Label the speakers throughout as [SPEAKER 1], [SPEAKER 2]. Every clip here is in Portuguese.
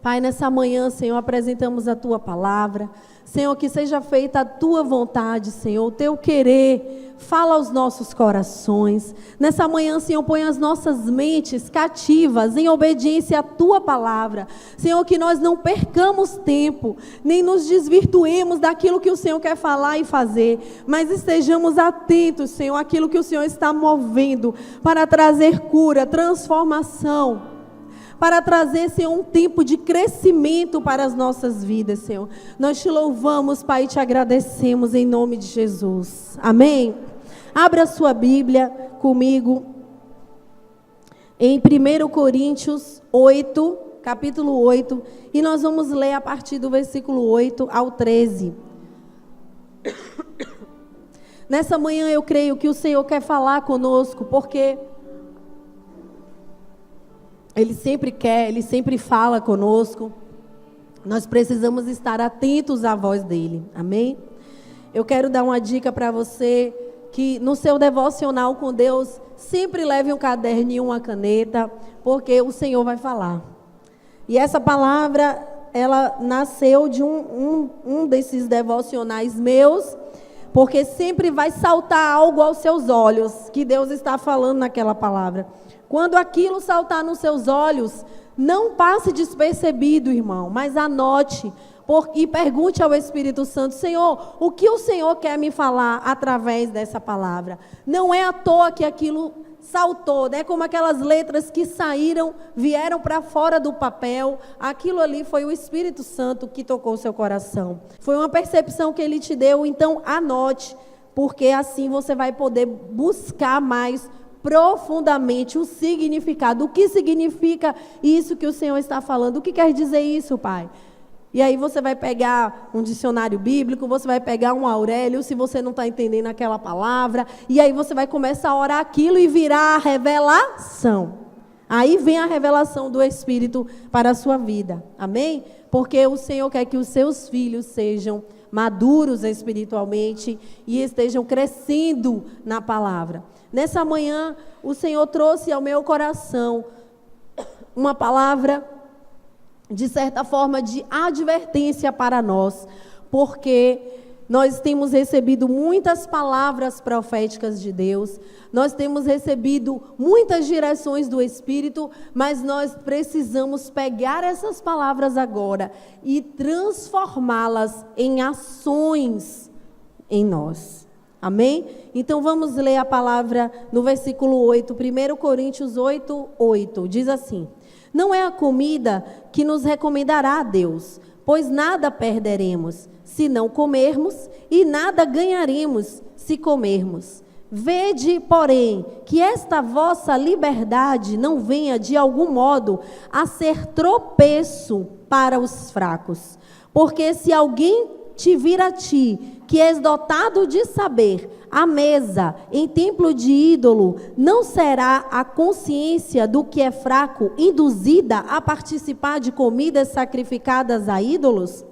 [SPEAKER 1] Pai, nessa manhã, Senhor, apresentamos a Tua palavra. Senhor, que seja feita a Tua vontade, Senhor, o Teu querer. Fala aos nossos corações. Nessa manhã, Senhor, põe as nossas mentes cativas em obediência à Tua palavra. Senhor, que nós não percamos tempo, nem nos desvirtuemos daquilo que o Senhor quer falar e fazer, mas estejamos atentos, Senhor, àquilo que o Senhor está movendo para trazer cura, transformação, para trazer, Senhor, um tempo de crescimento para as nossas vidas, Senhor. Nós te louvamos, Pai, e te agradecemos em nome de Jesus. Amém? Abra a sua Bíblia comigo em 1 Coríntios 8, capítulo 8, e nós vamos ler a partir do versículo 8 ao 13. Nessa manhã eu creio que o Senhor quer falar conosco, porque Ele sempre quer, Ele sempre fala conosco. Nós precisamos estar atentos à voz dEle. Amém? Eu quero dar uma dica para você, que no seu devocional com Deus, sempre leve um caderninho, uma caneta, porque o Senhor vai falar. E essa palavra, ela nasceu de um desses devocionais meus, porque sempre vai saltar algo aos seus olhos, que Deus está falando naquela palavra. Quando aquilo saltar nos seus olhos, não passe despercebido, irmão, mas anote e pergunte ao Espírito Santo: Senhor, o que o Senhor quer me falar através dessa palavra? Não é à toa que aquilo saltou, né? Como aquelas letras que saíram, vieram para fora do papel. Aquilo ali foi o Espírito Santo que tocou o seu coração. Foi uma percepção que Ele te deu, então anote, porque assim você vai poder buscar mais profundamente o significado. O que significa isso que o Senhor está falando? O que quer dizer isso, Pai? E aí você vai pegar um dicionário bíblico, você vai pegar um Aurélio, se você não está entendendo aquela palavra, e aí você vai começar a orar aquilo e virar a revelação. Aí vem a revelação do Espírito para a sua vida. Amém? Porque o Senhor quer que os seus filhos sejam maduros espiritualmente e estejam crescendo na palavra. Nessa manhã, o Senhor trouxe ao meu coração uma palavra, de certa forma, de advertência para nós, porque nós temos recebido muitas palavras proféticas de Deus, nós temos recebido muitas direções do Espírito, mas nós precisamos pegar essas palavras agora e transformá-las em ações em nós. Amém? Então vamos ler a palavra no versículo 8, 1 Coríntios 8, 8. Diz assim: não é a comida que nos recomendará a Deus, pois nada perderemos se não comermos, e nada ganharemos se comermos. Vede, porém, que esta vossa liberdade não venha de algum modo a ser tropeço para os fracos. Porque se alguém te vir a ti, que és dotado de saber, à mesa, em templo de ídolo, não será a consciência do que é fraco induzida a participar de comidas sacrificadas a ídolos?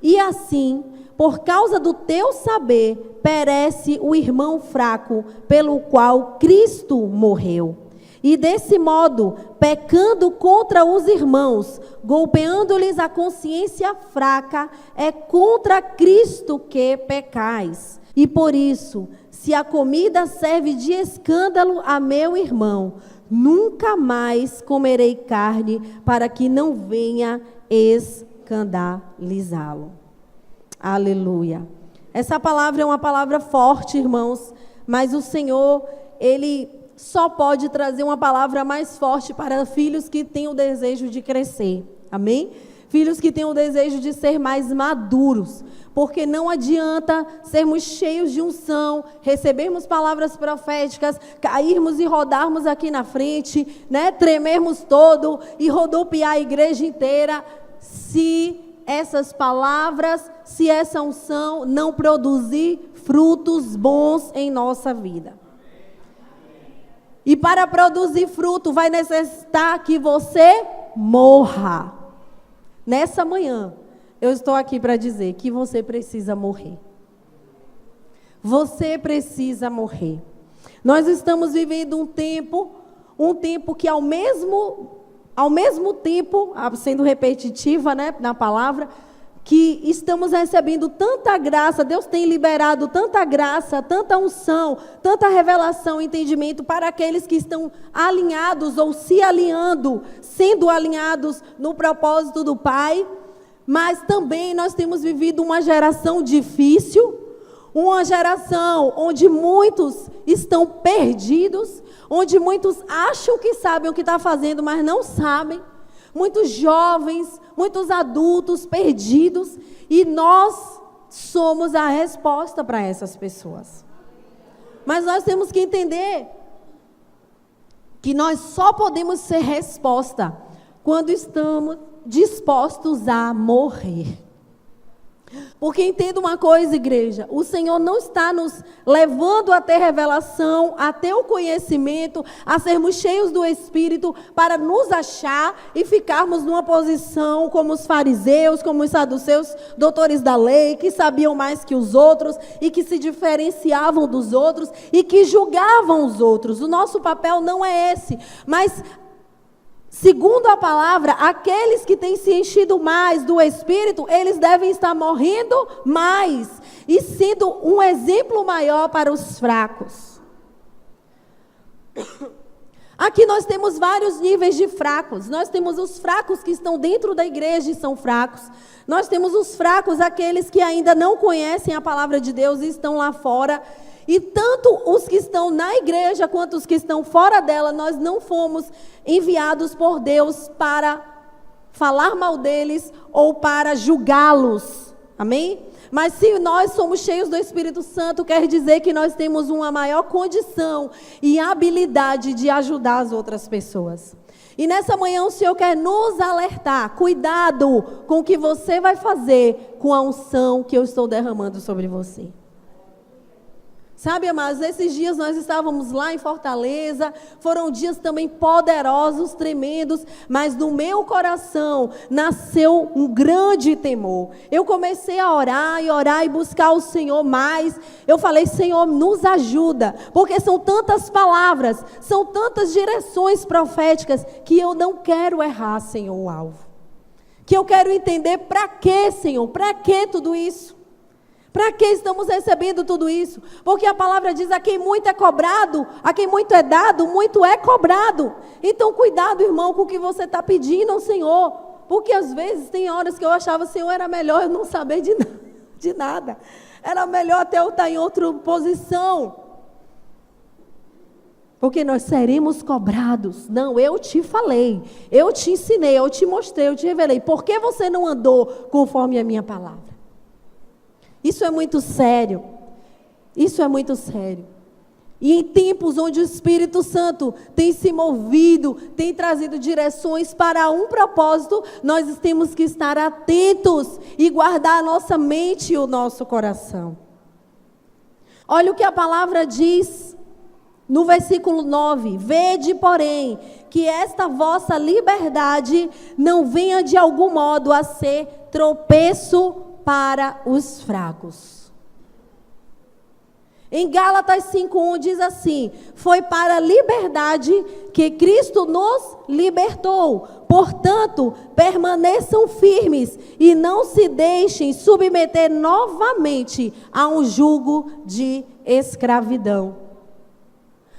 [SPEAKER 1] E assim, por causa do teu saber, perece o irmão fraco, pelo qual Cristo morreu. E desse modo, pecando contra os irmãos, golpeando-lhes a consciência fraca, é contra Cristo que pecais. E por isso, se a comida serve de escândalo a meu irmão, nunca mais comerei carne, para que não venha escandalizá-lo. Aleluia. Essa palavra é uma palavra forte, irmãos, mas o Senhor, Ele só pode trazer uma palavra mais forte para filhos que têm o desejo de crescer. Amém? Filhos que têm o desejo de ser mais maduros. Porque não adianta sermos cheios de unção, recebermos palavras proféticas, cairmos e rodarmos aqui na frente, né? Tremermos todo e rodopiar a igreja inteira, se essas palavras, se essa unção não produzir frutos bons em nossa vida. E para produzir fruto vai necessitar que você morra. Nessa manhã, eu estou aqui para dizer que você precisa morrer. Você precisa morrer. Nós estamos vivendo um tempo que ao mesmo ao mesmo tempo, sendo repetitiva, né, na palavra, que estamos recebendo tanta graça, Deus tem liberado tanta graça, tanta unção, tanta revelação, entendimento para aqueles que estão alinhados ou se alinhando, sendo alinhados no propósito do Pai. Mas também nós temos vivido uma geração difícil, uma geração onde muitos estão perdidos, onde muitos acham que sabem o que está fazendo, mas não sabem. Muitos jovens, muitos adultos perdidos, e nós somos a resposta para essas pessoas. Mas nós temos que entender que nós só podemos ser resposta quando estamos dispostos a morrer. Porque entenda uma coisa, igreja, o Senhor não está nos levando a ter revelação, a ter o conhecimento, a sermos cheios do Espírito para nos achar e ficarmos numa posição como os fariseus, como os saduceus, doutores da lei, que sabiam mais que os outros e que se diferenciavam dos outros e que julgavam os outros. O nosso papel não é esse, mas segundo a palavra, aqueles que têm se enchido mais do Espírito, eles devem estar morrendo mais e sendo um exemplo maior para os fracos. Aqui nós temos vários níveis de fracos. Nós temos os fracos que estão dentro da igreja e são fracos. Nós temos os fracos, aqueles que ainda não conhecem a palavra de Deus e estão lá fora. E tanto os que estão na igreja quanto os que estão fora dela, nós não fomos enviados por Deus para falar mal deles ou para julgá-los. Amém? Mas se nós somos cheios do Espírito Santo, quer dizer que nós temos uma maior condição e habilidade de ajudar as outras pessoas. E nessa manhã o Senhor quer nos alertar. Cuidado com o que você vai fazer com a unção que eu estou derramando sobre você. Sabe, amados, esses dias nós estávamos lá em Fortaleza, foram dias também poderosos, tremendos, mas no meu coração nasceu um grande temor. Eu comecei a orar e buscar o Senhor mais. Eu falei, Senhor, nos ajuda, porque são tantas palavras, são tantas direções proféticas, que eu não quero errar, Senhor, o alvo. Que eu quero entender para quê, Senhor, para que tudo isso? Para que estamos recebendo tudo isso? Porque a palavra diz, a quem muito é cobrado, a quem muito é dado, muito é cobrado. Então cuidado, irmão, com o que você está pedindo ao Senhor. Porque às vezes tem horas que eu achava, Senhor, era melhor eu não saber de nada. Era melhor até eu estar em outra posição. Porque nós seremos cobrados. Não, eu te falei, eu te ensinei, eu te mostrei, eu te revelei. Por que você não andou conforme a minha palavra? Isso é muito sério. Isso é muito sério. E em tempos onde o Espírito Santo tem se movido, tem trazido direções para um propósito, nós temos que estar atentos e guardar a nossa mente e o nosso coração. Olha o que a palavra diz no versículo 9. Vede, porém, que esta vossa liberdade não venha de algum modo a ser tropeço para os fracos. Em Gálatas 5:1 diz assim: foi para a liberdade que Cristo nos libertou. Portanto, permaneçam firmes e não se deixem submeter novamente a um jugo de escravidão.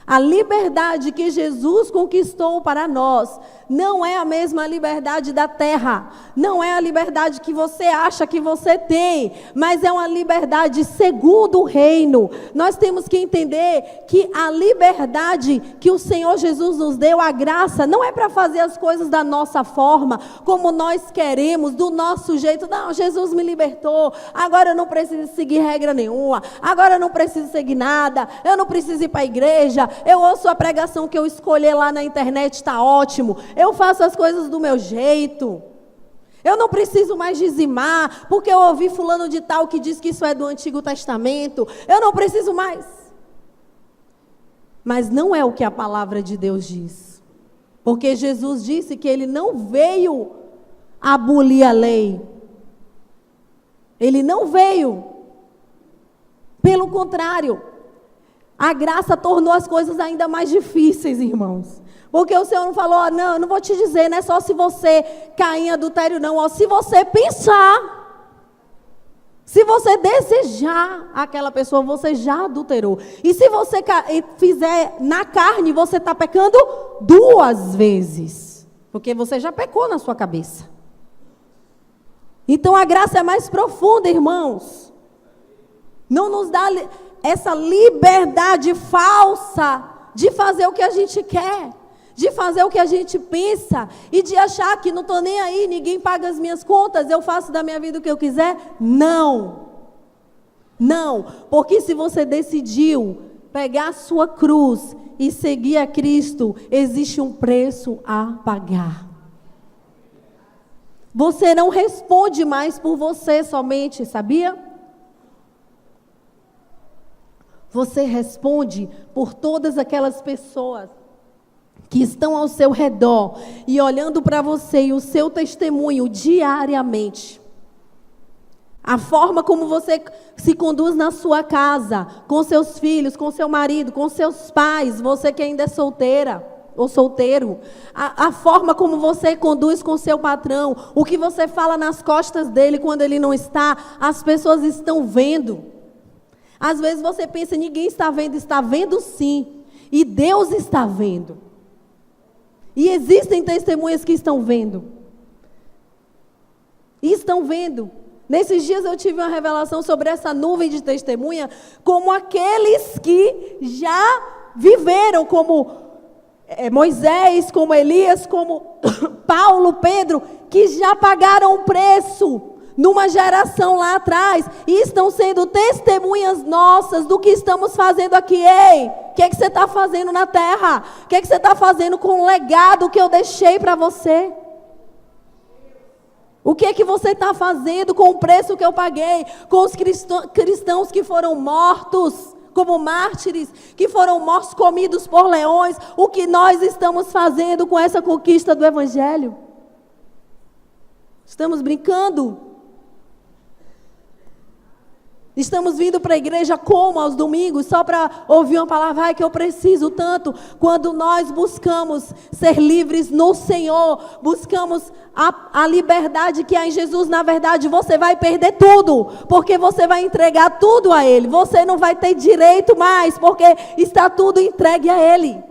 [SPEAKER 1] A liberdade que Jesus conquistou para nós não é a mesma liberdade da terra, não é a liberdade que você acha que você tem, mas é uma liberdade segundo o reino. Nós temos que entender que a liberdade que o Senhor Jesus nos deu, a graça, não é para fazer as coisas da nossa forma, como nós queremos, do nosso jeito. Não, Jesus me libertou, agora eu não preciso seguir regra nenhuma, agora eu não preciso seguir nada, eu não preciso ir para a igreja, eu ouço a pregação que eu escolher lá na internet, está ótimo. Eu faço as coisas do meu jeito. Eu não preciso mais dizimar, porque eu ouvi fulano de tal que diz que isso é do Antigo Testamento. Eu não preciso mais. Mas não é o que a palavra de Deus diz. Porque Jesus disse que ele não veio abolir a lei. Ele não veio. Pelo contrário, a graça tornou as coisas ainda mais difíceis, irmãos. Porque o Senhor não falou, ó, não, eu não vou te dizer, não é só se você cair em adultério, não. Ó, se você pensar, se você desejar aquela pessoa, você já adulterou. E se você fizer na carne, você está pecando 2 vezes. Porque você já pecou na sua cabeça. Então a graça é mais profunda, irmãos. Não nos dá essa liberdade falsa de fazer o que a gente quer. De fazer o que a gente pensa e de achar que não estou nem aí, ninguém paga as minhas contas, eu faço da minha vida o que eu quiser. Não. Não, porque se você decidiu pegar a sua cruz e seguir a Cristo, existe um preço a pagar. Você não responde mais por você somente, sabia? Você responde por todas aquelas pessoas que estão ao seu redor e olhando para você e o seu testemunho diariamente. A forma como você se conduz na sua casa, com seus filhos, com seu marido, com seus pais, você que ainda é solteira ou solteiro. A forma como você conduz com seu patrão, o que você fala nas costas dele quando ele não está, as pessoas estão vendo. Às vezes você pensa, ninguém está vendo sim. E Deus está vendo. E existem testemunhas que estão vendo. E estão vendo. Nesses dias eu tive uma revelação sobre essa nuvem de testemunha, como aqueles que já viveram, como Moisés, como Elias, como Paulo, Pedro, que já pagaram um preço numa geração lá atrás, e estão sendo testemunhas nossas do que estamos fazendo aqui. Ei, o que é que você está fazendo na terra? O que é que você está fazendo com o legado que eu deixei para você? O que é que você está fazendo com o preço que eu paguei? Com os cristãos que foram mortos como mártires, que foram mortos comidos por leões. O que nós estamos fazendo com essa conquista do Evangelho? Estamos brincando? Estamos vindo para a igreja como aos domingos, só para ouvir uma palavra, ai que eu preciso tanto. Quando nós buscamos ser livres no Senhor, buscamos a liberdade que há em Jesus, na verdade você vai perder tudo, porque você vai entregar tudo a Ele. Você não vai ter direito mais, porque está tudo entregue a Ele.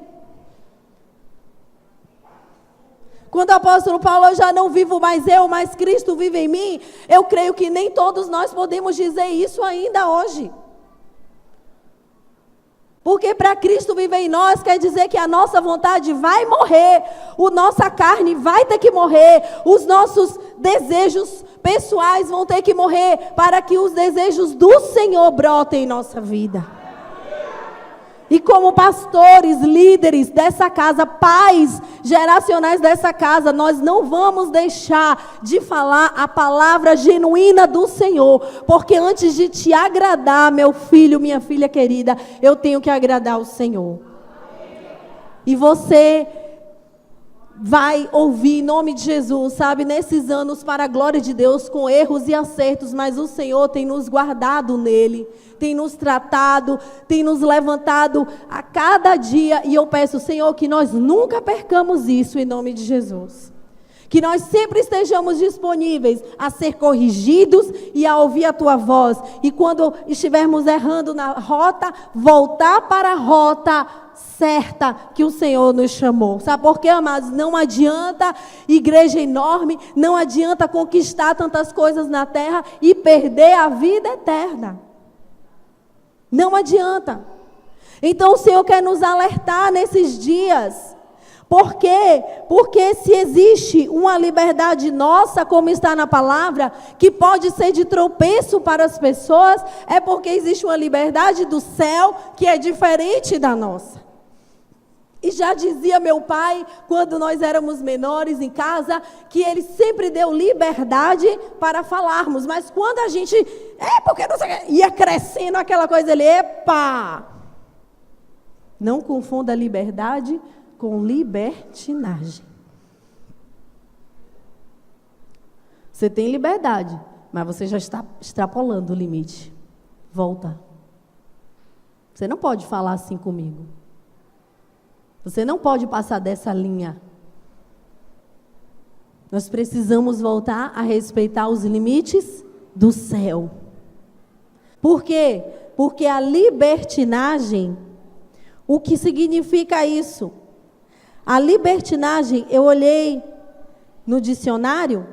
[SPEAKER 1] Quando o apóstolo Paulo, eu já não vivo mais eu, mas Cristo vive em mim, eu creio que nem todos nós podemos dizer isso ainda hoje. Porque para Cristo viver em nós, quer dizer que a nossa vontade vai morrer, a nossa carne vai ter que morrer, os nossos desejos pessoais vão ter que morrer, para que os desejos do Senhor brotem em nossa vida. E como pastores, líderes dessa casa, pais geracionais dessa casa, nós não vamos deixar de falar a palavra genuína do Senhor. Porque antes de te agradar, meu filho, minha filha querida, eu tenho que agradar o Senhor. E você vai ouvir em nome de Jesus, sabe, nesses anos para a glória de Deus, com erros e acertos, mas o Senhor tem nos guardado nele, tem nos tratado, tem nos levantado a cada dia, e eu peço, Senhor, que nós nunca percamos isso em nome de Jesus. Que nós sempre estejamos disponíveis a ser corrigidos e a ouvir a Tua voz. E quando estivermos errando na rota, voltar para a rota certa que o Senhor nos chamou. Sabe por quê, amados? Não adianta igreja enorme, não adianta conquistar tantas coisas na terra e perder a vida eterna. Não adianta. Então o Senhor quer nos alertar nesses dias. Por quê? Porque se existe uma liberdade nossa, como está na palavra, que pode ser de tropeço para as pessoas, é porque existe uma liberdade do céu que é diferente da nossa. E já dizia meu pai, quando nós éramos menores em casa, que ele sempre deu liberdade para falarmos. Mas quando a gente, porque não sei, ia crescendo aquela coisa, ele, epa! Não confunda liberdade com libertinagem. Você tem liberdade, mas você já está extrapolando o limite. Volta. Você não pode falar assim comigo. Você não pode passar dessa linha. Nós precisamos voltar a respeitar os limites do céu. Por quê? Porque a libertinagem, o que significa isso? A libertinagem, eu olhei no dicionário,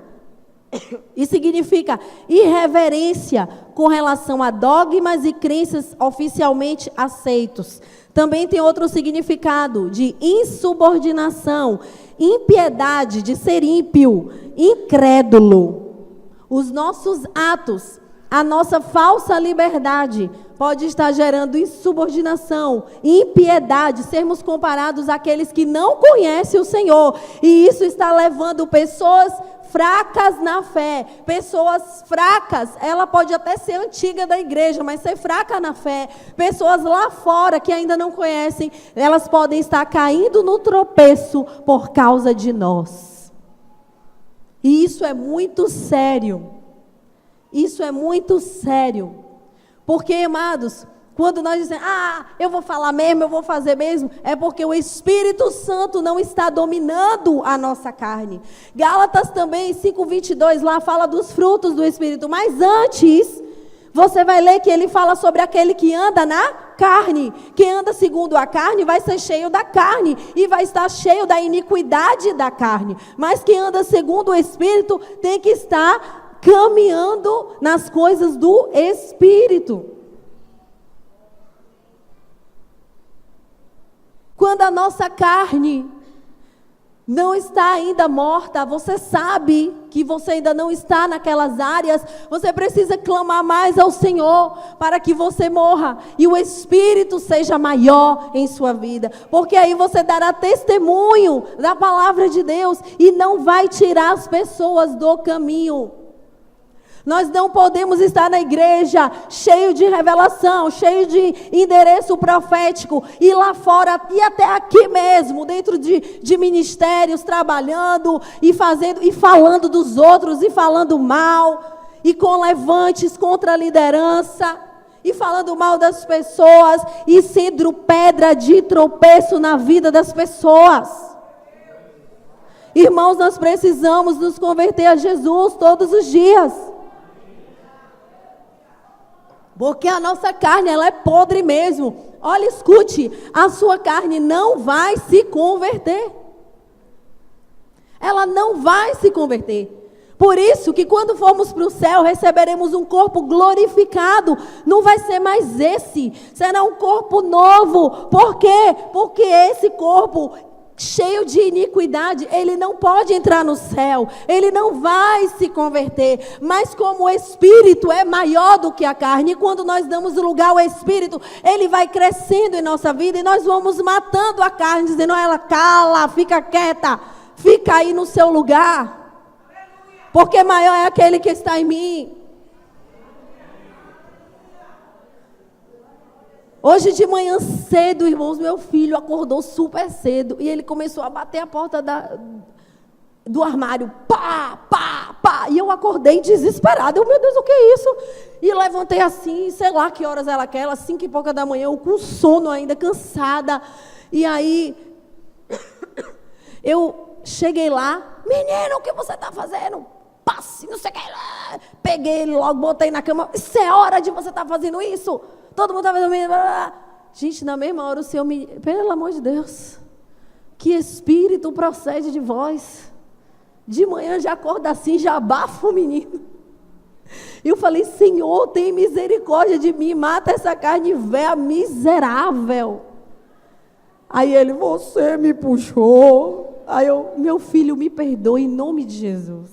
[SPEAKER 1] e significa irreverência com relação a dogmas e crenças oficialmente aceitos. Também tem outro significado de insubordinação, impiedade, de ser ímpio, incrédulo. Os nossos atos, a nossa falsa liberdade pode estar gerando insubordinação, impiedade, sermos comparados àqueles que não conhecem o Senhor. E isso está levando pessoas fracas na fé. Pessoas fracas, ela pode até ser antiga da igreja, mas ser fraca na fé. Pessoas lá fora que ainda não conhecem, elas podem estar caindo no tropeço por causa de nós. E isso é muito sério. Isso é muito sério. Porque, amados, quando nós dizemos, eu vou falar mesmo, eu vou fazer mesmo, é porque o Espírito Santo não está dominando a nossa carne. Gálatas também, 5:22, lá fala dos frutos do Espírito. Mas antes, você vai ler que ele fala sobre aquele que anda na carne. Quem anda segundo a carne vai ser cheio da carne e vai estar cheio da iniquidade da carne. Mas quem anda segundo o Espírito tem que estar caminhando nas coisas do Espírito. Quando a nossa carne não está ainda morta, você sabe que você ainda não está naquelas áreas, você precisa clamar mais ao Senhor para que você morra e o Espírito seja maior em sua vida, porque aí você dará testemunho da palavra de Deus e não vai tirar as pessoas do caminho. Nós não podemos estar na igreja cheio de revelação, cheio de endereço profético, e lá fora, e até aqui mesmo, dentro de ministérios, trabalhando e fazendo, e falando dos outros, e falando mal, e com levantes contra a liderança, e falando mal das pessoas, e sendo pedra de tropeço na vida das pessoas. Irmãos, nós precisamos nos converter a Jesus todos os dias. Porque a nossa carne, ela é podre mesmo. Olha, escute, a sua carne não vai se converter. Ela não vai se converter. Por isso que quando formos para o céu, receberemos um corpo glorificado. Não vai ser mais esse. Será um corpo novo. Por quê? Porque esse corpo cheio de iniquidade, ele não pode entrar no céu, ele não vai se converter, mas como o Espírito é maior do que a carne, e quando nós damos lugar ao Espírito, ele vai crescendo em nossa vida, e nós vamos matando a carne, dizendo a ela, cala, fica quieta, fica aí no seu lugar, porque maior é aquele que está em mim. Hoje de manhã cedo, irmãos, meu filho acordou super cedo e ele começou a bater a porta do armário, pá, pá, pá, e eu acordei desesperada. Eu, meu Deus, o que é isso? E levantei assim, sei lá que horas era aquela, 5:pouca da manhã, eu com sono ainda, cansada. E aí, eu cheguei lá, menino, o que você está fazendo? Passe, não sei o que. Peguei ele logo, botei na cama, isso é hora de você estar fazendo isso? Todo mundo estava dormindo. Gente, na mesma hora o Senhor me... Pelo amor de Deus. Que espírito procede de vós. De manhã já acorda assim, já abafa o menino. E eu falei, Senhor, tem misericórdia de mim. Mata essa carne velha, miserável. Aí ele, você me puxou. Aí eu, meu filho, me perdoe em nome de Jesus.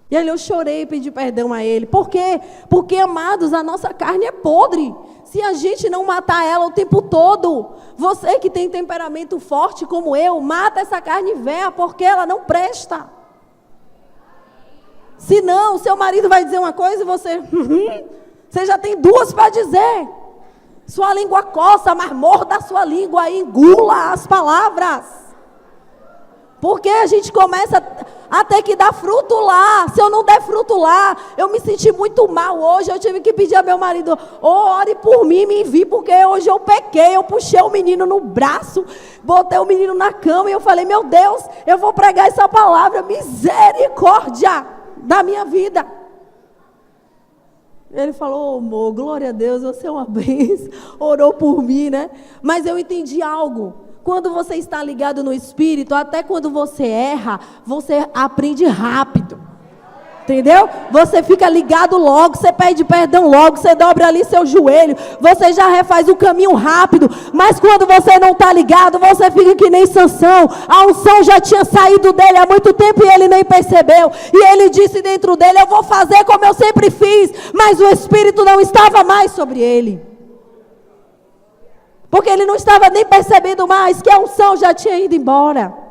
[SPEAKER 1] E aí eu chorei e pedi perdão a ele. Por quê? Porque, amados, a nossa carne é podre. Se a gente não matar ela o tempo todo, você que tem temperamento forte como eu, mata essa carne velha, porque ela não presta. Senão, seu marido vai dizer uma coisa e você... você já tem duas para dizer. Sua língua coça, mas morda a sua língua e engula as palavras. Porque a gente começa... Até que dá fruto lá. Se eu não der fruto lá, eu me senti muito mal hoje. Eu tive que pedir a meu marido: ore por mim, me envie, porque hoje eu pequei. Eu puxei o menino no braço, botei o menino na cama e eu falei: meu Deus, eu vou pregar essa palavra, misericórdia da minha vida. Ele falou: amor, glória a Deus, você é uma bênção. Orou por mim, né? Mas eu entendi algo. Quando você está ligado no Espírito, até quando você erra, você aprende rápido. Entendeu? Você fica ligado logo, você pede perdão logo, você dobra ali seu joelho, você já refaz o caminho rápido. Mas quando você não está ligado, você fica que nem Sansão. A unção já tinha saído dele há muito tempo e ele nem percebeu. E ele disse dentro dele: eu vou fazer como eu sempre fiz. Mas o Espírito não estava mais sobre ele. Porque ele não estava nem percebendo mais que a unção já tinha ido embora.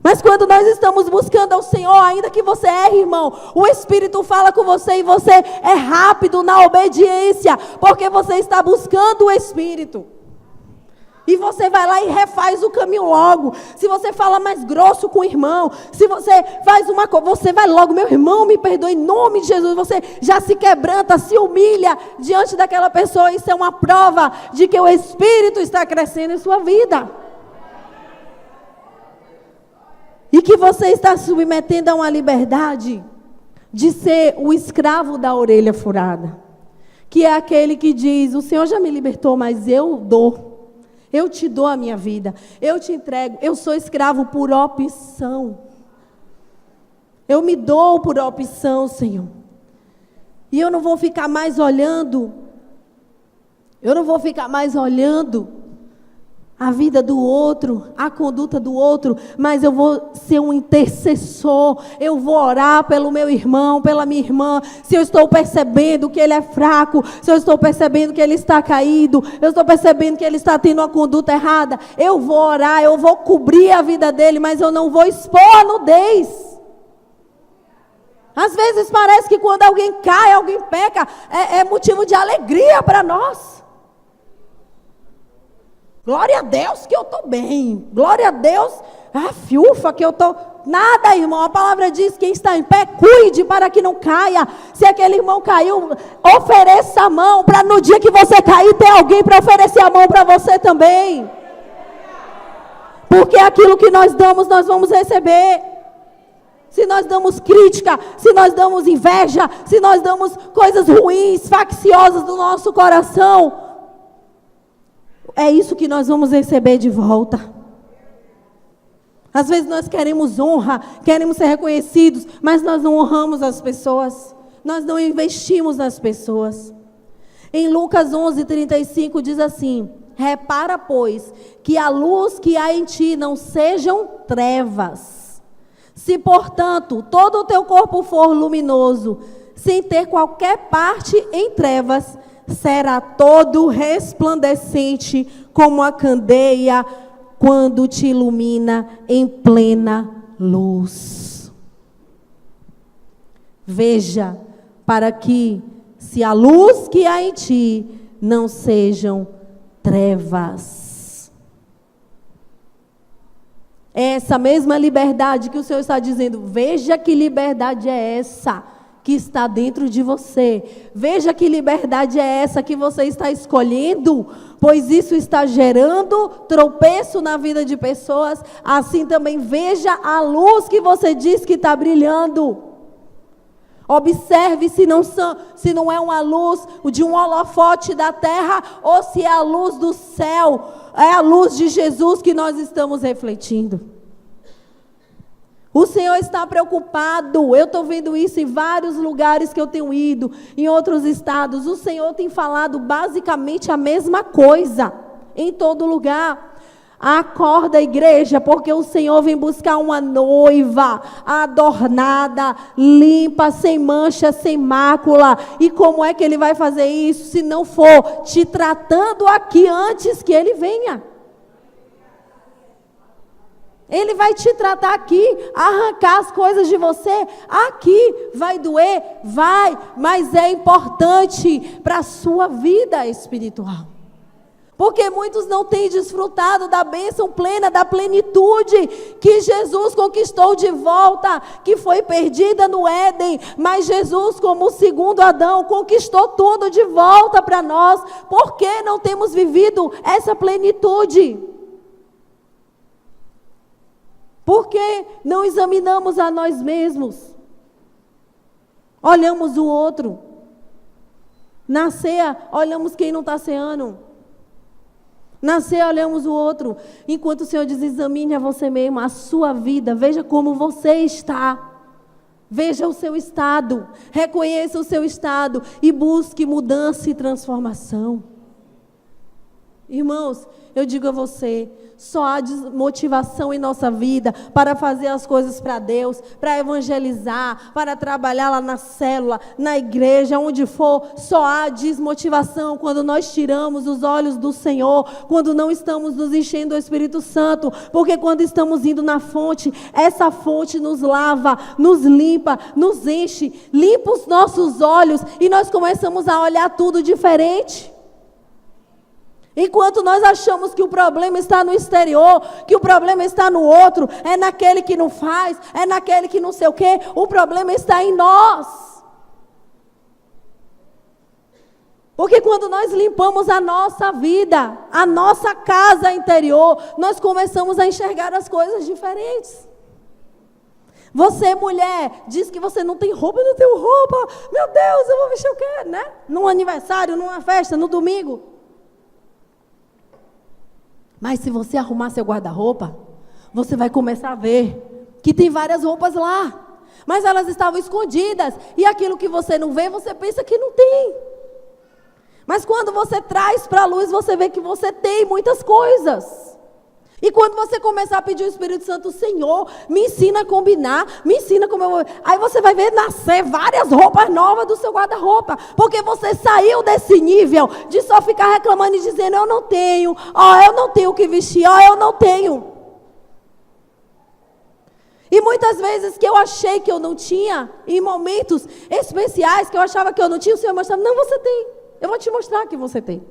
[SPEAKER 1] Mas quando nós estamos buscando ao Senhor, ainda que você erre, irmão, o Espírito fala com você e você é rápido na obediência, porque você está buscando o Espírito. E você vai lá e refaz o caminho logo. Se você fala mais grosso com o irmão, se você faz uma coisa, você vai logo: meu irmão, me perdoe, em nome de Jesus. Você já se quebranta, se humilha diante daquela pessoa. Isso é uma prova de que o Espírito está crescendo em sua vida. E que você está submetendo a uma liberdade de ser o escravo da orelha furada. Que é aquele que diz: o Senhor já me libertou, mas eu dou. Eu te dou a minha vida, eu te entrego, eu sou escravo por opção. Eu me dou por opção, Senhor. E eu não vou ficar mais olhando, a vida do outro, a conduta do outro, mas eu vou ser um intercessor. Eu vou orar pelo meu irmão, pela minha irmã. Se eu estou percebendo que ele é fraco, se eu estou percebendo que ele está caído, eu estou percebendo que ele está tendo uma conduta errada, eu vou orar, eu vou cobrir a vida dele, mas eu não vou expor a nudez. Às vezes parece que quando alguém cai, alguém peca, é motivo de alegria para nós. Glória a Deus que eu estou bem. Glória a Deus, ufa, que eu estou... Nada, irmão. A palavra diz: quem está em pé, cuide para que não caia. Se aquele irmão caiu, ofereça a mão, para no dia que você cair, ter alguém para oferecer a mão para você também. Porque aquilo que nós damos, nós vamos receber. Se nós damos crítica, se nós damos inveja, se nós damos coisas ruins, facciosas do nosso coração, é isso que nós vamos receber de volta. Às vezes nós queremos honra, queremos ser reconhecidos, mas nós não honramos as pessoas. Nós não investimos nas pessoas. Em Lucas 11:35 diz assim: repara, pois, que a luz que há em ti não sejam trevas. Se, portanto, todo o teu corpo for luminoso, sem ter qualquer parte em trevas, será todo resplandecente como a candeia quando te ilumina em plena luz. Veja, para que, se a luz que há em ti não sejam trevas. É essa mesma liberdade que o Senhor está dizendo. Veja que liberdade é essa que está dentro de você. Veja que liberdade é essa que você está escolhendo, pois isso está gerando tropeço na vida de pessoas. Assim também veja a luz que você diz que está brilhando. Observe se não é uma luz de um holofote da terra, ou se é a luz do céu, é a luz de Jesus que nós estamos refletindo. O Senhor está preocupado. Eu estou vendo isso em vários lugares que eu tenho ido, em outros estados. O Senhor tem falado basicamente a mesma coisa em todo lugar. Acorda, igreja, porque o Senhor vem buscar uma noiva adornada, limpa, sem mancha, sem mácula. E como é que Ele vai fazer isso se não for te tratando aqui antes que Ele venha? Ele vai te tratar aqui, arrancar as coisas de você aqui. Vai doer? Vai, mas é importante para a sua vida espiritual. Porque muitos não têm desfrutado da bênção plena, da plenitude que Jesus conquistou de volta, que foi perdida no Éden. Mas Jesus, como o segundo Adão, conquistou tudo de volta para nós. Por que não temos vivido essa plenitude? Por que não examinamos a nós mesmos? Olhamos o outro. Na ceia, olhamos quem não está ceando. Na ceia, olhamos o outro. Enquanto o Senhor diz, examine a você mesmo, a sua vida. Veja como você está. Veja o seu estado. Reconheça o seu estado. E busque mudança e transformação. Irmãos, eu digo a você, só há desmotivação em nossa vida para fazer as coisas para Deus, para evangelizar, para trabalhar lá na célula, na igreja, onde for. Só há desmotivação quando nós tiramos os olhos do Senhor, quando não estamos nos enchendo do Espírito Santo, porque quando estamos indo na fonte, essa fonte nos lava, nos limpa, nos enche, limpa os nossos olhos e nós começamos a olhar tudo diferente. Enquanto nós achamos que o problema está no exterior, que o problema está no outro, é naquele que não faz, é naquele que não sei o quê, o problema está em nós. Porque quando nós limpamos a nossa vida, a nossa casa interior, nós começamos a enxergar as coisas diferentes. Você, mulher, diz que você não tem roupa, eu não tenho roupa. Meu Deus, eu vou vestir o quê, né? Num aniversário, numa festa, no domingo. Mas se você arrumar seu guarda-roupa, você vai começar a ver que tem várias roupas lá. Mas elas estavam escondidas. E aquilo que você não vê, você pensa que não tem. Mas quando você traz para a luz, você vê que você tem muitas coisas. E quando você começar a pedir ao Espírito Santo, Senhor, me ensina a combinar, me ensina como eu vou. Aí você vai ver nascer várias roupas novas do seu guarda-roupa. Porque você saiu desse nível de só ficar reclamando e dizendo, eu não tenho o que vestir, eu não tenho. E muitas vezes que eu achei que eu não tinha, em momentos especiais que eu achava que eu não tinha, o Senhor mostrava, não, você tem. Eu vou te mostrar que você tem.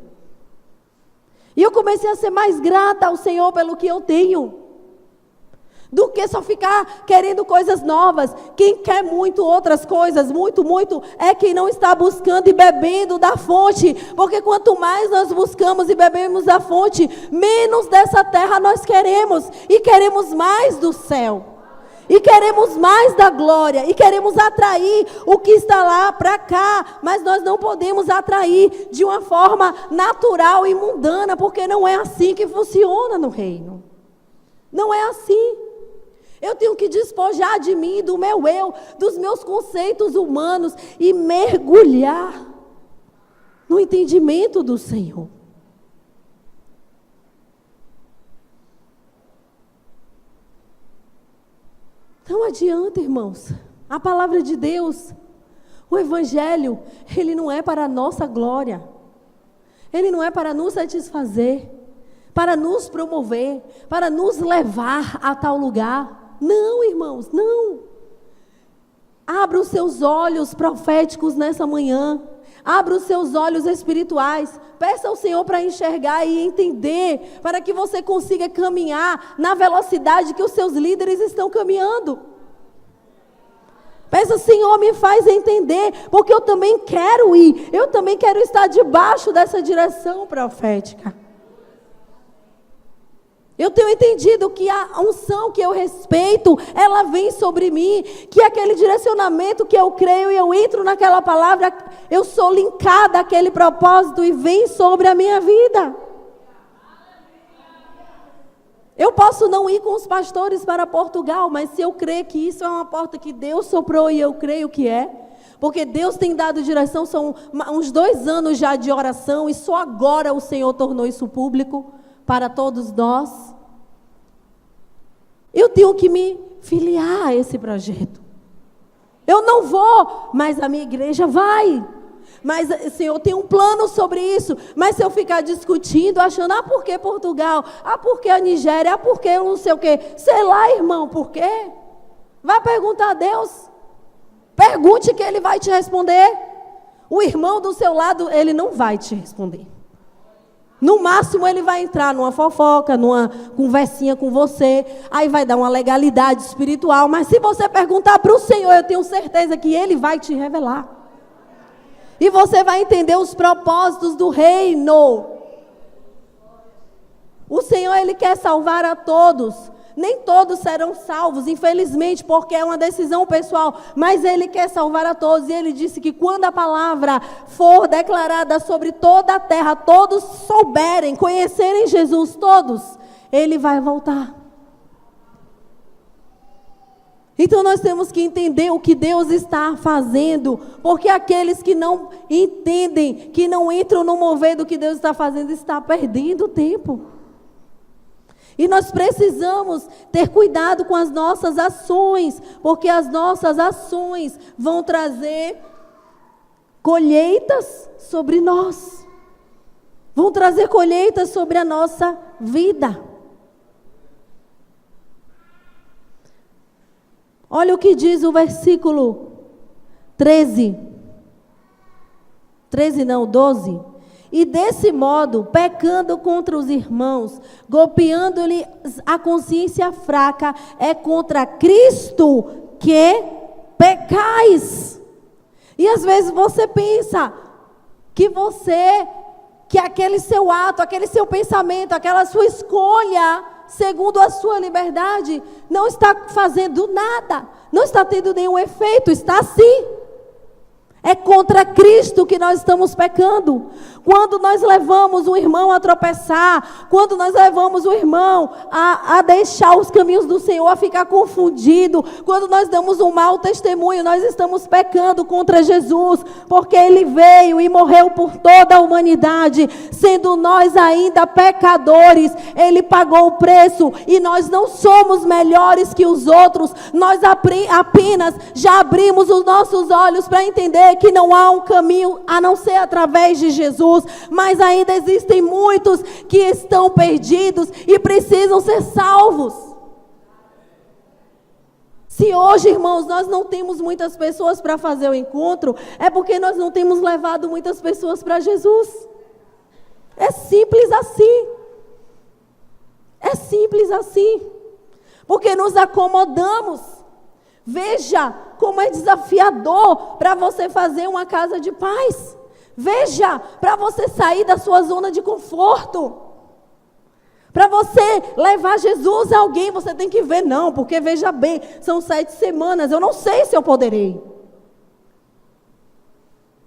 [SPEAKER 1] E eu comecei a ser mais grata ao Senhor pelo que eu tenho, do que só ficar querendo coisas novas. Quem quer muito outras coisas, muito, é quem não está buscando e bebendo da fonte. Porque quanto mais nós buscamos e bebemos da fonte, menos dessa terra nós queremos. E queremos mais do céu. E queremos mais da glória, e queremos atrair o que está lá para cá, mas nós não podemos atrair de uma forma natural e mundana, porque não é assim que funciona no reino. Não é assim. Eu tenho que despojar de mim, do meu eu, dos meus conceitos humanos e mergulhar no entendimento do Senhor. Não adianta, irmãos. A palavra de Deus, o Evangelho, ele não é para a nossa glória. Ele não é para nos satisfazer, para nos promover, para nos levar a tal lugar. Não, irmãos, não. Abra os seus olhos proféticos nessa manhã. Abra os seus olhos espirituais. Peça ao Senhor para enxergar e entender, para que você consiga caminhar na velocidade que os seus líderes estão caminhando. Peça, Senhor, me faz entender, porque eu também quero ir. Eu também quero estar debaixo dessa direção profética. Eu tenho entendido que a unção que eu respeito, ela vem sobre mim, que aquele direcionamento que eu creio e eu entro naquela palavra, eu sou linkada àquele propósito e vem sobre a minha vida. Eu posso não ir com os pastores para Portugal, mas se eu crer que isso é uma porta que Deus soprou e eu creio que é, porque Deus tem dado direção, são uns 2 anos já de oração e só agora o Senhor tornou isso público para todos nós. Eu tenho que me filiar a esse projeto. Eu não vou, mas a minha igreja vai. Mas, Senhor, tem um plano sobre isso. Mas se eu ficar discutindo, achando, por que Portugal? Por que a Nigéria? Por que eu não sei o quê? Sei lá, irmão, por quê? Vai perguntar a Deus. Pergunte que Ele vai te responder. O irmão do seu lado, ele não vai te responder. No máximo ele vai entrar numa fofoca, numa conversinha com você, aí vai dar uma legalidade espiritual, mas se você perguntar para o Senhor, eu tenho certeza que Ele vai te revelar. E você vai entender os propósitos do reino. O Senhor, Ele quer salvar a todos. Nem todos serão salvos, infelizmente, porque é uma decisão pessoal. Mas Ele quer salvar a todos. E Ele disse que quando a palavra for declarada sobre toda a terra, todos souberem, conhecerem Jesus, todos, Ele vai voltar. Então nós temos que entender o que Deus está fazendo. Porque aqueles que não entendem, que não entram no mover do que Deus está fazendo, está perdendo tempo. E nós precisamos ter cuidado com as nossas ações, porque as nossas ações vão trazer colheitas sobre nós. Vão trazer colheitas sobre a nossa vida. Olha o que diz o versículo 12. E desse modo, pecando contra os irmãos, golpeando-lhe a consciência fraca, é contra Cristo que pecais. E às vezes você pensa que aquele seu ato, aquele seu pensamento, aquela sua escolha, segundo a sua liberdade, não está fazendo nada, não está tendo nenhum efeito, está sim. É contra Cristo que nós estamos pecando. Quando nós levamos o irmão a tropeçar, quando nós levamos o irmão a deixar os caminhos do Senhor, a ficar confundido, quando nós damos um mau testemunho, nós estamos pecando contra Jesus, porque Ele veio e morreu por toda a humanidade, sendo nós ainda pecadores, Ele pagou o preço, e nós não somos melhores que os outros, nós apenas já abrimos os nossos olhos para entender que não há um caminho a não ser através de Jesus, mas ainda existem muitos que estão perdidos e precisam ser salvos. Se hoje, irmãos, nós não temos muitas pessoas para fazer o encontro, é porque nós não temos levado muitas pessoas para Jesus. É simples assim. É simples assim. Porque nos acomodamos. Veja como é desafiador para você fazer uma casa de paz. Veja, para você sair da sua zona de conforto. Para você levar Jesus a alguém, você tem que ver, não, porque veja bem, são 7 semanas, eu não sei se eu poderei.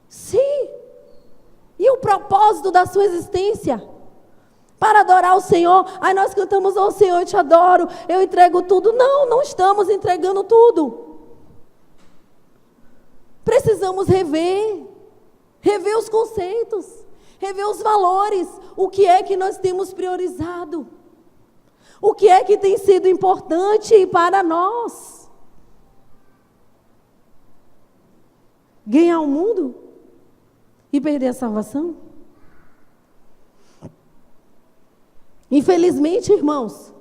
[SPEAKER 1] Sim. E o propósito da sua existência? Para adorar o Senhor. Aí nós cantamos, oh Senhor, eu te adoro, eu entrego tudo. Não, não estamos entregando tudo. Precisamos rever os conceitos, rever os valores, o que é que nós temos priorizado, o que é que tem sido importante para nós. Ganhar o mundo e perder a salvação? Infelizmente, irmãos,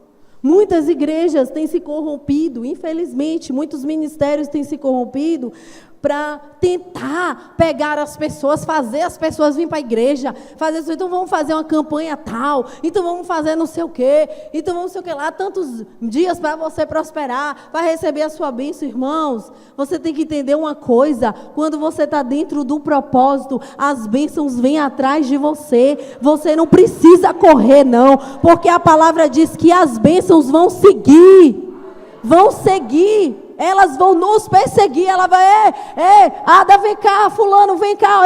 [SPEAKER 1] muitas igrejas têm se corrompido, infelizmente, muitos ministérios têm se corrompido para tentar pegar as pessoas, fazer as pessoas virem para a igreja, fazer isso, então vamos fazer uma campanha tal, então vamos fazer não sei o quê, então vamos não sei o que lá, tantos dias para você prosperar, para receber a sua bênção. Irmãos, você tem que entender uma coisa, quando você está dentro do propósito, as bênçãos vêm atrás de você, você não precisa correr não, porque a palavra diz que as bênçãos vão seguir, elas vão nos perseguir. Ela vai, Ada, vem cá, fulano, vem cá,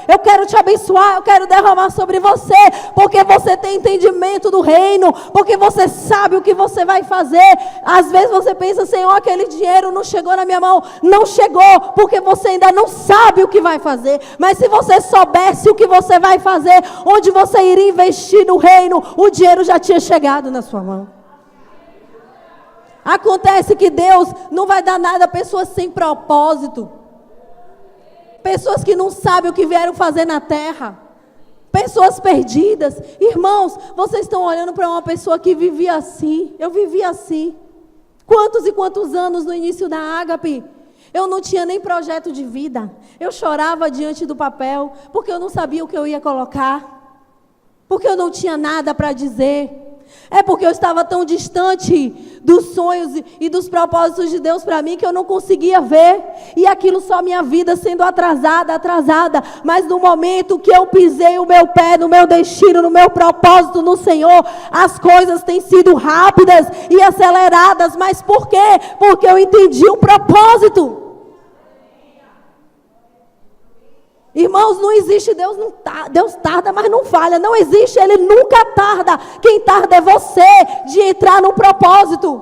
[SPEAKER 1] eu quero te abençoar, eu quero derramar sobre você, porque você tem entendimento do reino, porque você sabe o que você vai fazer. Às vezes você pensa, Senhor, aquele dinheiro não chegou na minha mão. Não chegou, porque você ainda não sabe o que vai fazer, mas se você soubesse o que você vai fazer, onde você iria investir no reino, o dinheiro já tinha chegado na sua mão. Acontece que Deus não vai dar nada a pessoas sem propósito. Pessoas que não sabem o que vieram fazer na terra. Pessoas perdidas. Irmãos, vocês estão olhando para uma pessoa que vivia assim. Eu vivia assim. Quantos e quantos anos no início da Ágape? Eu não tinha nem projeto de vida. Eu chorava diante do papel, porque eu não sabia o que eu ia colocar. porque eu não tinha nada para dizer. É porque eu estava tão distante dos sonhos e dos propósitos de Deus para mim que eu não conseguia ver. E aquilo só minha vida sendo atrasada. Mas no momento que eu pisei o meu pé no meu destino, no meu propósito no Senhor, as coisas têm sido rápidas e aceleradas. Mas por quê? Porque eu entendi o propósito. Irmãos, não existe Deus, Deus tarda, mas não falha. Não existe, Ele nunca tarda. Quem tarda é você de entrar no propósito.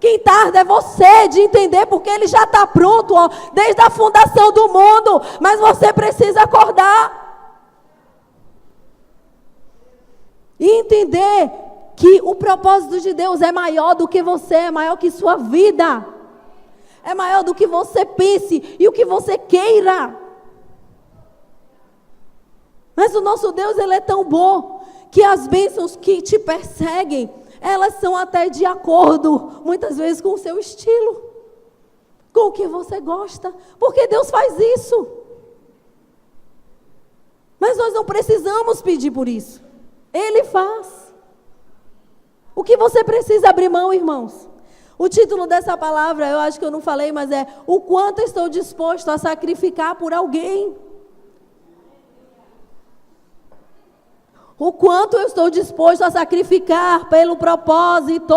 [SPEAKER 1] Quem tarda é você de entender, porque Ele já está pronto, ó, desde a fundação do mundo. Mas você precisa acordar. E entender que o propósito de Deus é maior do que você, é maior que sua vida. É maior do que você pense e o que você queira. Mas o nosso Deus, Ele é tão bom, que as bênçãos que te perseguem, elas são até de acordo, muitas vezes, com o seu estilo, com o que você gosta, porque Deus faz isso. Mas nós não precisamos pedir por isso, Ele faz. O que você precisa abrir mão, irmãos? O título dessa palavra, eu acho que eu não falei, mas é: o quanto estou disposto a sacrificar por alguém. O quanto eu estou disposto a sacrificar pelo propósito.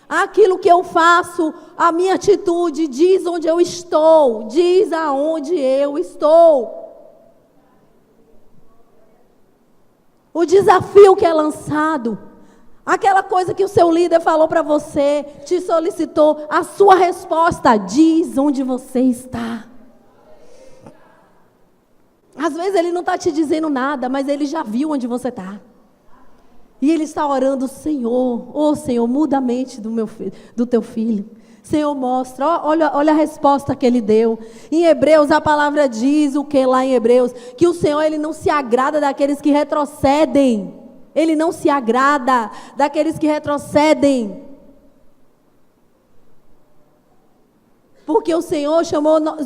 [SPEAKER 1] Aquilo que eu faço, a minha atitude diz onde eu estou, diz aonde eu estou. O desafio que é lançado, aquela coisa que o seu líder falou para você, te solicitou, a sua resposta diz onde você está. Às vezes Ele não está te dizendo nada, mas Ele já viu onde você está. E Ele está orando: Senhor, Senhor, muda a mente do teu filho. Senhor, mostra, olha a resposta que Ele deu. Em Hebreus, a palavra diz o que lá em Hebreus? Que o Senhor, Ele não se agrada daqueles que retrocedem. Ele não se agrada daqueles que retrocedem. Porque o Senhor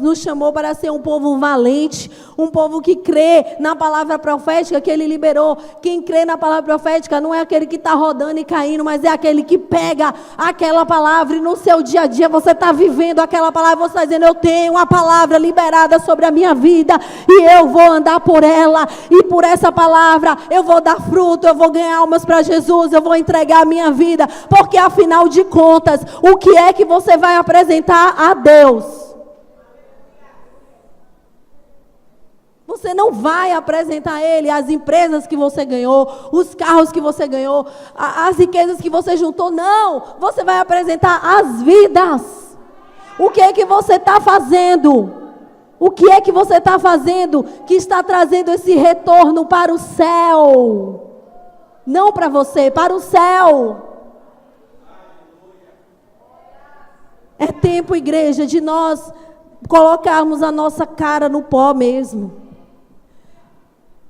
[SPEAKER 1] nos chamou para ser um povo valente, um povo que crê na palavra profética que Ele liberou. Quem crê na palavra profética não é aquele que está rodando e caindo, mas é aquele que pega aquela palavra e no seu dia a dia você está vivendo aquela palavra, você está dizendo: eu tenho uma palavra liberada sobre a minha vida e eu vou andar por ela, e por essa palavra eu vou dar fruto, eu vou ganhar almas para Jesus, eu vou entregar a minha vida, porque afinal de contas, o que é que você vai apresentar a Deus? Você não vai apresentar a Ele as empresas que você ganhou, os carros que você ganhou, as riquezas que você juntou. Não, você vai apresentar as vidas. O que é que você está fazendo? O que é que você está fazendo que está trazendo esse retorno para o céu? Não para você, para o céu. É tempo, igreja, de nós colocarmos a nossa cara no pó mesmo.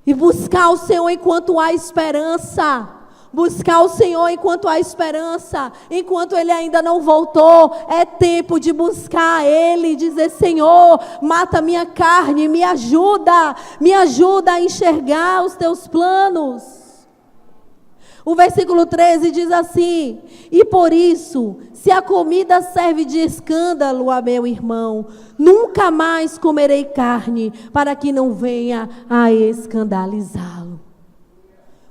[SPEAKER 1] E buscar o Senhor enquanto há esperança. Buscar o Senhor enquanto há esperança. Enquanto Ele ainda não voltou. É tempo de buscar Ele. Dizer: Senhor, mata minha carne, me ajuda. Me ajuda a enxergar os teus planos. O versículo 13 diz assim: e por isso, se a comida serve de escândalo a meu irmão, nunca mais comerei carne, para que não venha a escandalizá-lo.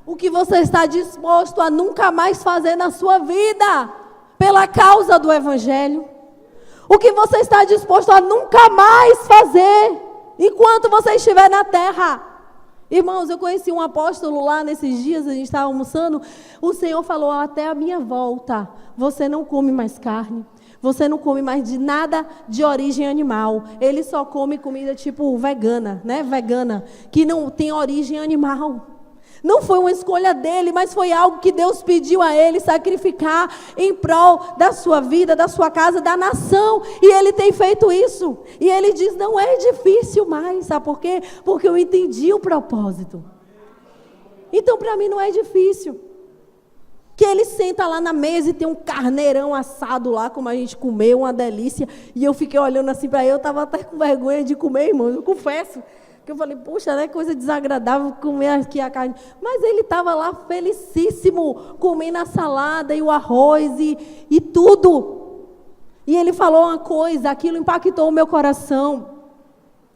[SPEAKER 1] O que você está disposto a nunca mais fazer na sua vida, pela causa do Evangelho? O que você está disposto a nunca mais fazer, enquanto você estiver na terra? Irmãos, eu conheci um apóstolo lá nesses dias, a gente estava almoçando, o Senhor falou: até a minha volta, você não come mais carne, você não come mais de nada de origem animal, ele só come comida tipo vegana, né? Vegana, que não tem origem animal. Não foi uma escolha dele, mas foi algo que Deus pediu a ele sacrificar em prol da sua vida, da sua casa, da nação. E ele tem feito isso. E ele diz: não é difícil mais. Sabe por quê? Porque eu entendi o propósito. Então, para mim, não é difícil. Que ele senta lá na mesa e tem um carneirão assado lá, como a gente comeu, uma delícia. E eu fiquei olhando assim para ele, eu estava até com vergonha de comer, irmão, eu confesso. Que eu falei, puxa, né, coisa desagradável comer aqui a carne. Mas ele estava lá felicíssimo, comendo a salada e o arroz e tudo. E ele falou uma coisa, aquilo impactou o meu coração.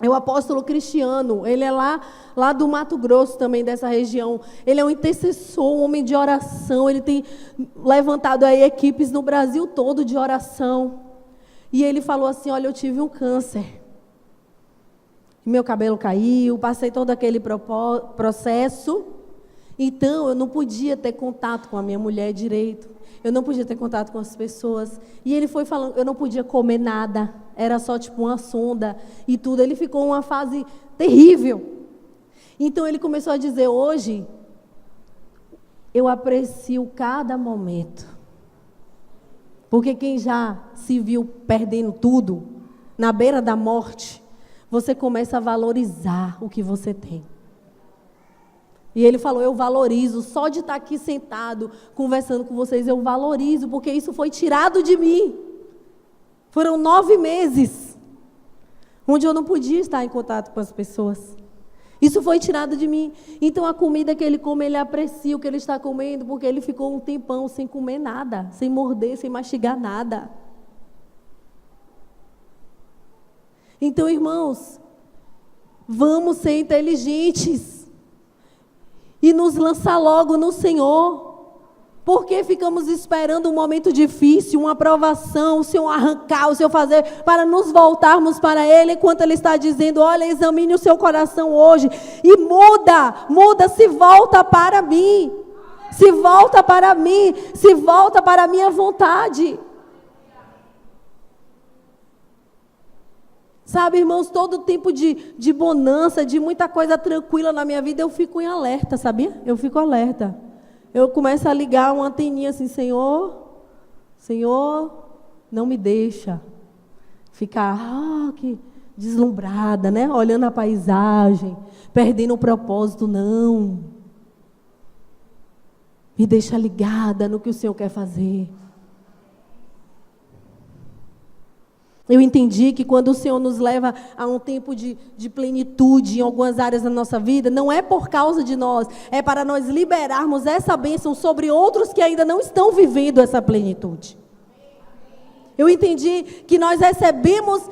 [SPEAKER 1] É o apóstolo Cristiano, ele é lá do Mato Grosso também, dessa região. Ele é um intercessor, um homem de oração. Ele tem levantado aí equipes no Brasil todo de oração. E ele falou assim, olha, eu tive um câncer. Meu cabelo caiu, passei todo aquele processo. Então, eu não podia ter contato com a minha mulher direito. Eu não podia ter contato com as pessoas. E ele foi falando, eu não podia comer nada. Era só tipo uma sonda e tudo. Ele ficou uma fase terrível. Então, ele começou a dizer, hoje, eu aprecio cada momento. Porque quem já se viu perdendo tudo, na beira da morte, você começa a valorizar o que você tem. E ele falou, eu valorizo, só de estar aqui sentado, conversando com vocês, eu valorizo, porque isso foi tirado de mim. Foram 9 meses, onde eu não podia estar em contato com as pessoas. Isso foi tirado de mim. Então a comida que ele come, ele aprecia o que ele está comendo, porque ele ficou um tempão sem comer nada, sem morder, sem mastigar nada. Então, irmãos, vamos ser inteligentes e nos lançar logo no Senhor. Porque ficamos esperando um momento difícil, uma aprovação, o Senhor arrancar, o Senhor fazer, para nos voltarmos para Ele, enquanto Ele está dizendo, olha, examine o seu coração hoje, e muda, se volta para mim, se volta para mim, se volta para a minha vontade. Sabe, irmãos, todo tempo de bonança, de muita coisa tranquila na minha vida, eu fico em alerta, sabia? Eu fico alerta. Eu começo a ligar uma anteninha assim, Senhor, não me deixa ficar que deslumbrada, né? Olhando a paisagem, perdendo o propósito, não. Me deixa ligada no que o Senhor quer fazer. Eu entendi que quando o Senhor nos leva a um tempo de plenitude em algumas áreas da nossa vida, não é por causa de nós, é para nós liberarmos essa bênção sobre outros que ainda não estão vivendo essa plenitude. Eu entendi que nós recebemos,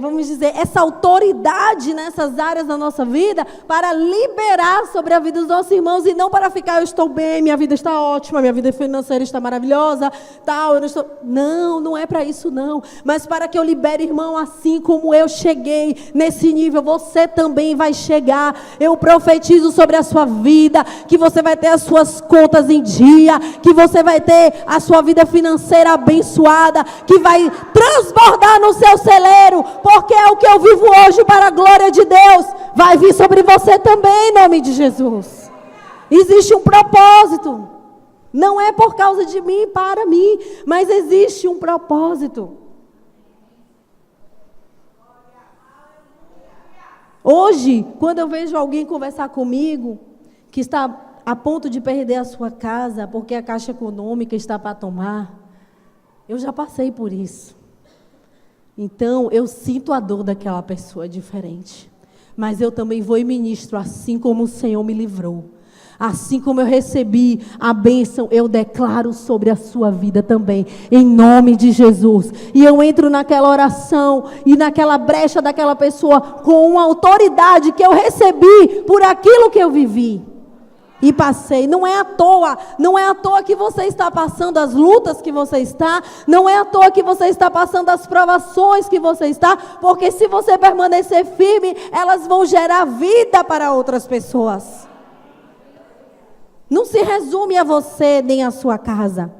[SPEAKER 1] vamos dizer, essa autoridade nessas áreas da nossa vida para liberar sobre a vida dos nossos irmãos e não para ficar, eu estou bem, minha vida está ótima, minha vida financeira está maravilhosa, tal, eu não estou... Não é para isso não, mas para que eu libere, irmão, assim como eu cheguei nesse nível, você também vai chegar. Eu profetizo sobre a sua vida, que você vai ter as suas contas em dia, que você vai ter a sua vida financeira abençoada, que vai transbordar no seu celeiro, porque é o que eu vivo hoje para a glória de Deus, vai vir sobre você também, em nome de Jesus. Existe um propósito, não é por causa de mim, para mim, mas existe um propósito. Hoje, quando eu vejo alguém conversar comigo, que está a ponto de perder a sua casa, porque a Caixa Econômica está para tomar, eu já passei por isso. Então, eu sinto a dor daquela pessoa diferente. Mas eu também vou e ministro, assim como o Senhor me livrou. Assim como eu recebi a bênção, eu declaro sobre a sua vida também, em nome de Jesus. E eu entro naquela oração e naquela brecha daquela pessoa com uma autoridade que eu recebi por aquilo que eu vivi. E passei, não é à toa que você está passando as lutas que você está, não é à toa que você está passando as provações que você está, porque se você permanecer firme, elas vão gerar vida para outras pessoas. Não se resume a você nem a sua casa.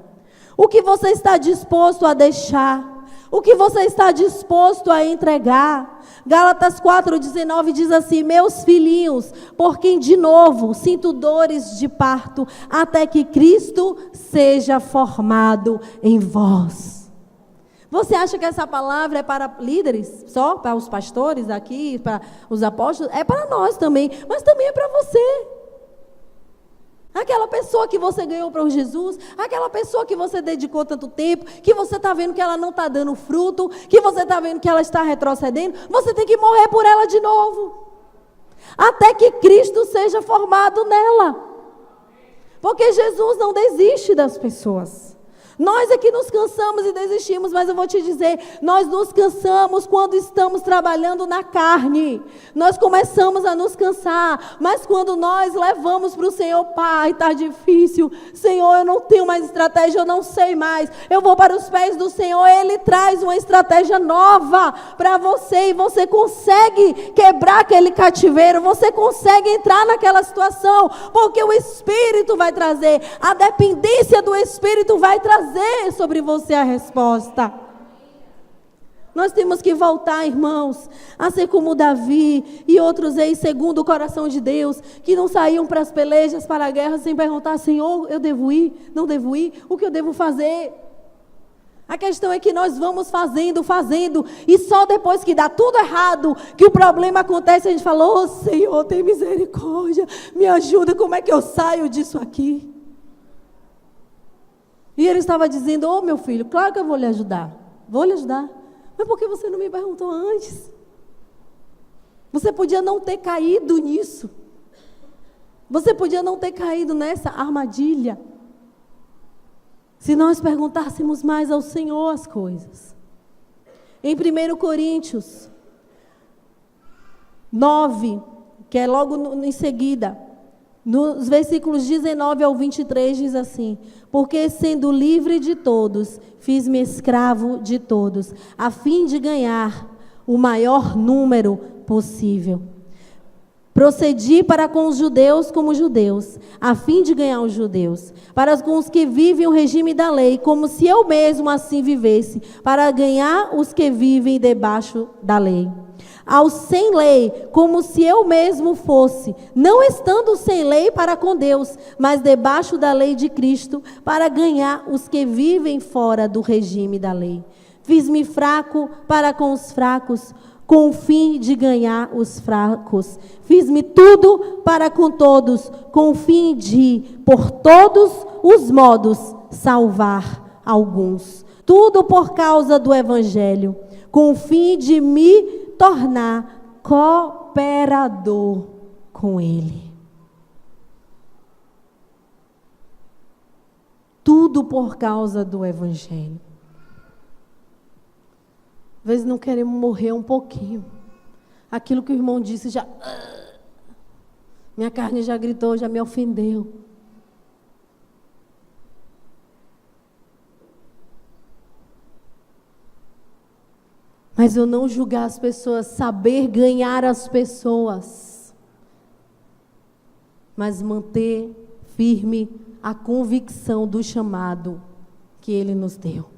[SPEAKER 1] O que você está disposto a deixar? O que você está disposto a entregar? Gálatas 4:19 diz assim: meus filhinhos, por quem de novo sinto dores de parto, até que Cristo seja formado em vós. Você acha que essa palavra é para líderes? Só para os pastores aqui, para os apóstolos? É para nós também, mas também é para você. Aquela pessoa que você ganhou para o Jesus, aquela pessoa que você dedicou tanto tempo, que você está vendo que ela não está dando fruto, que você está vendo que ela está retrocedendo, você tem que morrer por ela de novo. até que Cristo seja formado nela. Porque Jesus não desiste das pessoas. Nós é que nos cansamos e desistimos, mas eu vou te dizer, nós nos cansamos quando estamos trabalhando na carne. Nós começamos a nos cansar, mas quando nós levamos para o Senhor, Pai, está difícil, Senhor, eu não tenho mais estratégia, eu não sei mais, eu vou para os pés do Senhor, Ele traz uma estratégia nova para você, e você consegue quebrar aquele cativeiro, você consegue entrar naquela situação, porque o Espírito vai trazer, a dependência do Espírito vai trazer sobre você a resposta. Nós temos que voltar, irmãos, a ser como Davi e outros reis segundo o coração de Deus, que não saíam para as pelejas, para a guerra, sem perguntar, Senhor, eu devo ir? Não devo ir? O que eu devo fazer? A questão é que nós vamos fazendo, e só depois que dá tudo errado, que o problema acontece, a gente fala, oh Senhor, tem misericórdia, me ajuda, como é que eu saio disso aqui? E ele estava dizendo, oh meu filho, claro que eu vou lhe ajudar. Vou lhe ajudar. Mas por que você não me perguntou antes? Você podia não ter caído nisso. Você podia não ter caído nessa armadilha. Se nós perguntássemos mais ao Senhor as coisas. Em 1 Coríntios 9, que é logo em seguida, nos versículos 19 ao 23 diz assim, porque sendo livre de todos, fiz-me escravo de todos, a fim de ganhar o maior número possível. Procedi para com os judeus como judeus, a fim de ganhar os judeus, para com os que vivem o regime da lei, como se eu mesmo assim vivesse, para ganhar os que vivem debaixo da lei. Aos sem lei, como se eu mesmo fosse, não estando sem lei para com Deus, mas debaixo da lei de Cristo, para ganhar os que vivem fora do regime da lei. Fiz-me fraco para com os fracos, com o fim de ganhar os fracos. Fiz-me tudo para com todos, com o fim de, por todos os modos, salvar alguns. Tudo por causa do Evangelho, com o fim de me tornar cooperador com Ele. Tudo por causa do Evangelho. Às vezes não queremos morrer um pouquinho. Aquilo que o irmão disse já... minha carne já gritou, já me ofendeu. Mas eu não julgar as pessoas, saber ganhar as pessoas. Mas manter firme a convicção do chamado que Ele nos deu.